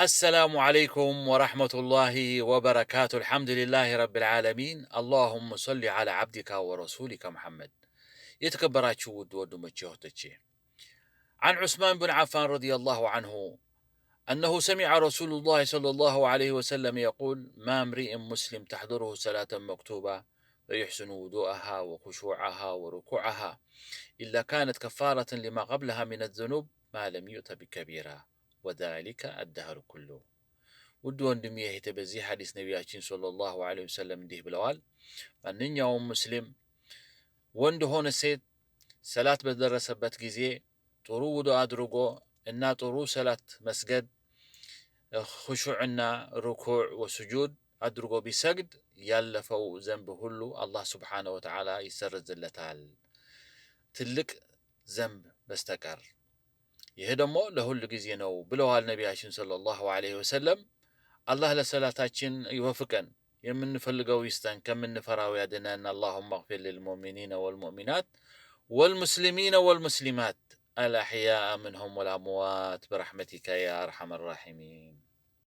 السلام عليكم ورحمة الله وبركاته. الحمد لله رب العالمين. اللهم صل على عبدك ورسولك محمد. يتكبراتشو ود متشوهتشي. عن عثمان بن عفان رضي الله عنه أنه سمع رسول الله صلى الله عليه وسلم يقول: ما امرئ مسلم تحضره صلاة مكتوبة فيحسن وضوءها وخشوعها وركوعها إلا كانت كفارة لما قبلها من الذنوب ما لم يؤت بكبيرة وذلك الدهر كله. ውድ ወንድም ይሄ በዚህ ሐዲስ ነብያችን ሰለላሁ ዐለይሂ ወሰለም እንዲህ ብለዋል። ማንኛውም ሙስሊም ወንድ ሆነ ሴት ሰላት በደረሰበት ጊዜ ጥሩ ውዱእ አድርጎ እና ጥሩ ሰላት መስገድ ኹሹዕና ሩኩዕ ወስጁድ አድርጎ ቢሰግድ ያለፈው ዘንብ ሁሉ አላህ ሱብሓነሁ ወተዓላ ይሰረዝለታል ትልቅ ዘንብ በስተቀር። ይሄ ደግሞ ለሁሉ ጊዜ ነው ብለዋል ነብያችን ሰለላሁ ዐለይሂ ወሰለም። الله لسلاتاችን يوفقن የምንፈልገው ይስጠን ከምንፈራው ያድነን اللهم اغفر للمؤمنين والمؤمنات والمسلمين والمسلمات الأحياء منهم والأموات برحمتك يا أرحم الراحمين.